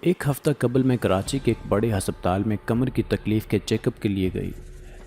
ایک ہفتہ قبل میں کراچی کے ایک بڑے ہسپتال میں کمر کی تکلیف کے چیک اپ کے لیے گئی۔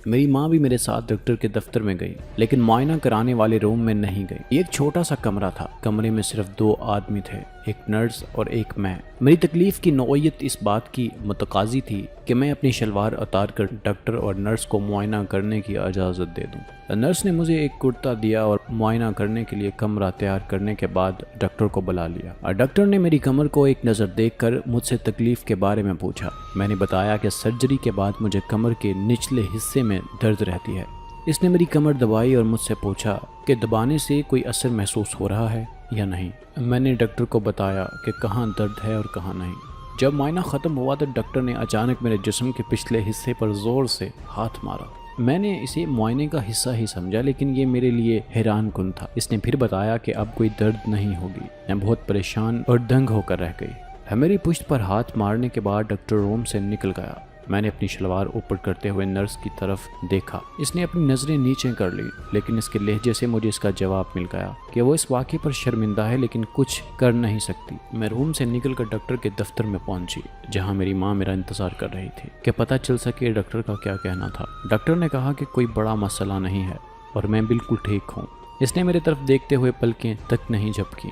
میری ماں بھی میرے ساتھ ڈاکٹر کے دفتر میں گئی، لیکن معائنہ کرانے والے روم میں نہیں گئی۔ یہ ایک چھوٹا سا کمرہ تھا، کمرے میں صرف 2 آدمی تھے، ایک نرس اور ایک میں۔ میری تکلیف کی نوعیت اس بات کی متقاضی تھی کہ میں اپنی شلوار اتار کر ڈاکٹر اور نرس کو معائنہ کرنے کی اجازت دے دوں۔ نرس نے مجھے ایک کرتا دیا اور معائنہ کرنے کے لیے کمرہ تیار کرنے کے بعد ڈاکٹر کو بلا لیا۔ ڈاکٹر نے میری کمر کو ایک نظر دیکھ کر مجھ سے تکلیف کے بارے میں پوچھا۔ میں نے بتایا کہ سرجری کے بعد مجھے کمر کے نچلے حصے میں درد رہتی ہے۔ اس نے میری کمر دبائی اور مجھ سے پوچھا کہ دبانے سے کوئی اثر محسوس ہو رہا ہے یا نہیں۔ میں نے ڈاکٹر کو بتایا کہ کہاں درد ہے اور کہاں نہیں۔ جب معائنہ ختم ہوا تو ڈاکٹر نے اچانک میرے جسم کے پچھلے حصے پر زور سے ہاتھ مارا۔ میں نے اسے معائنے کا حصہ ہی سمجھا، لیکن یہ میرے لیے حیران کن تھا۔ اس نے پھر بتایا کہ اب کوئی درد نہیں ہوگی۔ میں بہت پریشان اور دنگ ہو کر رہ گئی۔ میری پشت پر ہاتھ مارنے کے بعد ڈاکٹر روم سے نکل گیا۔ میں نے اپنی شلوار اوپر کرتے ہوئے نرس کی طرف دیکھا۔ اس نے اپنی نظریں نیچے کر لی، لیکن اس کے لہجے سے مجھے اس کا جواب مل گیا کہ وہ اس واقعے پر شرمندہ ہے لیکن کچھ کر نہیں سکتی۔ میں روم سے نکل کر ڈاکٹر کے دفتر میں پہنچی، جہاں میری ماں میرا انتظار کر رہی تھی کہ پتہ چل سکے ڈاکٹر کا کیا کہنا تھا۔ ڈاکٹر نے کہا کہ کوئی بڑا مسئلہ نہیں ہے اور میں بالکل ٹھیک ہوں۔ اس نے میری طرف دیکھتے ہوئے پلکیں تک نہیں جھپکیں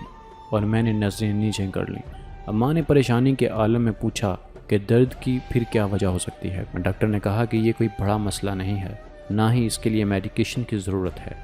اور میں نے نظریں نیچے کر لیں۔ ماں نے پریشانی کے عالم میں پوچھا کہ درد کی پھر کیا وجہ ہو سکتی ہے۔ ڈاکٹر نے کہا کہ یہ کوئی بڑا مسئلہ نہیں ہے، نہ ہی اس کے لیے میڈیکیشن کی ضرورت ہے،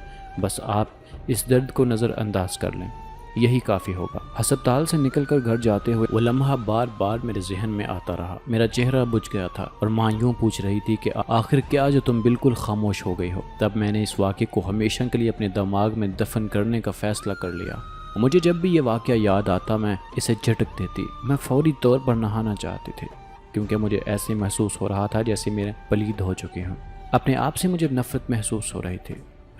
بس آپ اس درد کو نظر انداز کر لیں، یہی کافی ہوگا۔ ہسپتال سے نکل کر گھر جاتے ہوئے وہ لمحہ بار بار میرے ذہن میں آتا رہا۔ میرا چہرہ بجھ گیا تھا اور ماں یوں پوچھ رہی تھی کہ آخر کیا جو تم بالکل خاموش ہو گئی ہو۔ تب میں نے اس واقعے کو ہمیشہ کے لیے اپنے دماغ میں دفن کرنے کا فیصلہ کر لیا۔ مجھے جب بھی یہ واقعہ یاد آتا میں اسے جھٹک دیتی۔ میں فوری طور پر نہانا چاہتی تھی، کیونکہ مجھے ایسے محسوس ہو رہا تھا جیسے میرے پلید ہو چکے ہوں۔ اپنے آپ سے مجھے نفرت محسوس ہو رہی تھی۔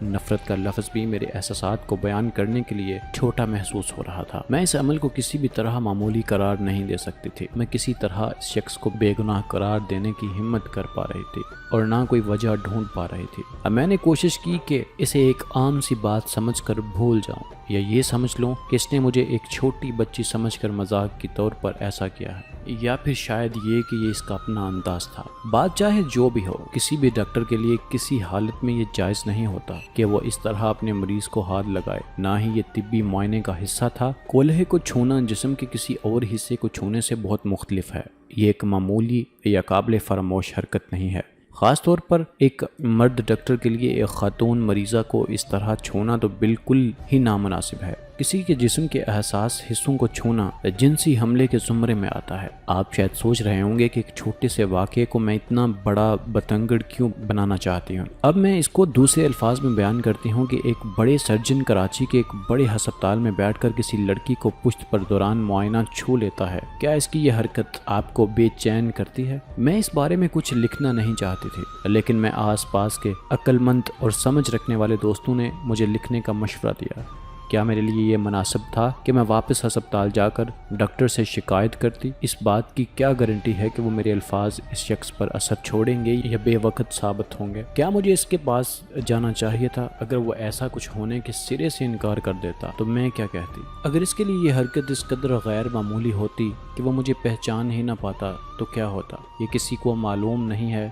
نفرت کا لفظ بھی میرے احساسات کو بیان کرنے کے لیے چھوٹا محسوس ہو رہا تھا۔ میں اس عمل کو کسی بھی طرح معمولی قرار نہیں دے سکتی تھی۔ میں کسی طرح اس شخص کو بے گناہ قرار دینے کی ہمت کر پا رہی تھی اور نہ کوئی وجہ ڈھونڈ پا رہی تھی۔ اب میں نے کوشش کی کہ اسے ایک عام سی بات سمجھ کر بھول جاؤں، یا یہ سمجھ لوں کہ اس نے مجھے ایک چھوٹی بچی سمجھ کر مذاق کے طور پر ایسا کیا ہے، یا پھر شاید یہ کہ یہ اس کا اپنا انداز تھا۔ بات چاہے جو بھی ہو، کسی بھی ڈاکٹر کے لیے کسی حالت میں یہ جائز نہیں ہوتا کہ وہ اس طرح اپنے مریض کو ہاتھ لگائے۔ نہ ہی یہ طبی معائنے کا حصہ تھا۔ کولہے کو چھونا جسم کے کسی اور حصے کو چھونے سے بہت مختلف ہے۔ یہ ایک معمولی یا قابل فراموش حرکت نہیں ہے، خاص طور پر ایک مرد ڈاکٹر کے لیے ایک خاتون مریضہ کو اس طرح چھونا تو بالکل ہی نامناسب ہے۔ کسی کے جسم کے احساس حصوں کو چھونا جنسی حملے کے زمرے میں آتا ہے۔ آپ شاید سوچ رہے ہوں گے کہ ایک چھوٹے سے واقعے کو میں اتنا بڑا بتنگڑ کیوں بنانا چاہتی ہوں۔ اب میں اس کو دوسرے الفاظ میں بیان کرتی ہوں کہ ایک بڑے سرجن کراچی کے ایک بڑے ہسپتال میں بیٹھ کر کسی لڑکی کو پشت پر دوران معائنہ چھو لیتا ہے۔ کیا اس کی یہ حرکت آپ کو بے چین کرتی ہے؟ میں اس بارے میں کچھ لکھنا نہیں چاہتی تھی، لیکن میں آس پاس کے عقل مند اور سمجھ رکھنے والے دوستوں نے مجھے لکھنے کا مشورہ دیا۔ کیا میرے لیے یہ مناسب تھا کہ میں واپس ہسپتال جا کر ڈاکٹر سے شکایت کرتی؟ اس بات کی کیا گارنٹی ہے کہ وہ میرے الفاظ اس شخص پر اثر چھوڑیں گے یا بے وقت ثابت ہوں گے؟ کیا مجھے اس کے پاس جانا چاہیے تھا؟ اگر وہ ایسا کچھ ہونے کے سرے سے انکار کر دیتا تو میں کیا کہتی؟ اگر اس کے لیے یہ حرکت اس قدر غیر معمولی ہوتی کہ وہ مجھے پہچان ہی نہ پاتا تو کیا ہوتا؟ یہ کسی کو معلوم نہیں ہے۔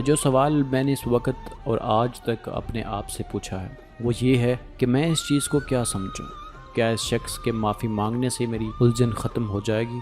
جو سوال میں نے اس وقت اور آج تک اپنے آپ سے پوچھا ہے وہ یہ ہے کہ میں اس چیز کو کیا سمجھوں؟ کیا اس شخص کے معافی مانگنے سے میری الجھن ختم ہو جائے گی؟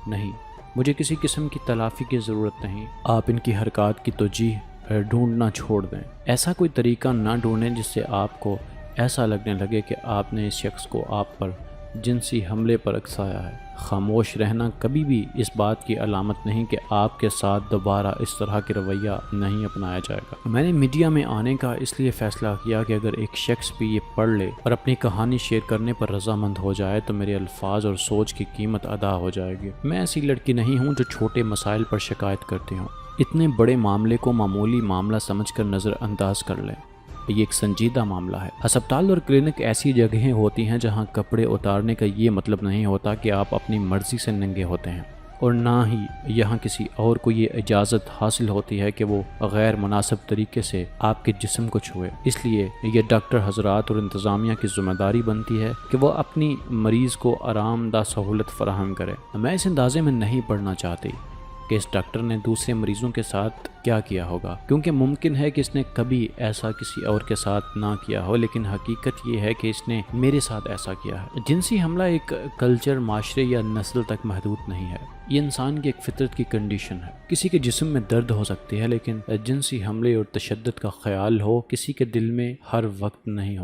نہیں، مجھے کسی قسم کی تلافی کی ضرورت نہیں۔ آپ ان کی حرکات کی توجیہ ڈھونڈنا چھوڑ دیں۔ ایسا کوئی طریقہ نہ ڈھونڈیں جس سے آپ کو ایسا لگنے لگے کہ آپ نے اس شخص کو آپ پر جنسی حملے پر اکسایا ہے۔ خاموش رہنا کبھی بھی اس بات کی علامت نہیں کہ آپ کے ساتھ دوبارہ اس طرح کے رویہ نہیں اپنایا جائے گا۔ میں نے میڈیا میں آنے کا اس لیے فیصلہ کیا کہ اگر ایک شخص بھی یہ پڑھ لے اور اپنی کہانی شیئر کرنے پر رضامند ہو جائے تو میرے الفاظ اور سوچ کی قیمت ادا ہو جائے گی۔ میں ایسی لڑکی نہیں ہوں جو چھوٹے مسائل پر شکایت کرتی ہوں۔ اتنے بڑے معاملے کو معمولی معاملہ سمجھ کر نظر انداز کر لیں۔ یہ ایک سنجیدہ معاملہ ہے۔ ہسپتال اور کلینک ایسی جگہیں ہوتی ہیں جہاں کپڑے اتارنے کا یہ مطلب نہیں ہوتا کہ آپ اپنی مرضی سے ننگے ہوتے ہیں۔ اور نہ ہی یہاں کسی اور کو یہ اجازت حاصل ہوتی ہے کہ وہ غیر مناسب طریقے سے آپ کے جسم کو چھوئے۔ اس لیے یہ ڈاکٹر حضرات اور انتظامیہ کی ذمہ داری بنتی ہے کہ وہ اپنی مریض کو آرام دہ سہولت فراہم کرے۔ میں اس اندازے میں نہیں پڑھنا چاہتی کہ اس ڈاکٹر نے دوسرے مریضوں کے ساتھ کیا کیا ہوگا، کیونکہ ممکن ہے کہ اس نے کبھی ایسا کسی اور کے ساتھ نہ کیا ہو، لیکن حقیقت یہ ہے کہ اس نے میرے ساتھ ایسا کیا ہے۔ جنسی حملہ ایک کلچر، معاشرے یا نسل تک محدود نہیں ہے، یہ انسان کی ایک فطرت کی کنڈیشن ہے۔ کسی کے جسم میں درد ہو سکتی ہے، لیکن جنسی حملے اور تشدد کا خیال ہو کسی کے دل میں ہر وقت نہیں ہو۔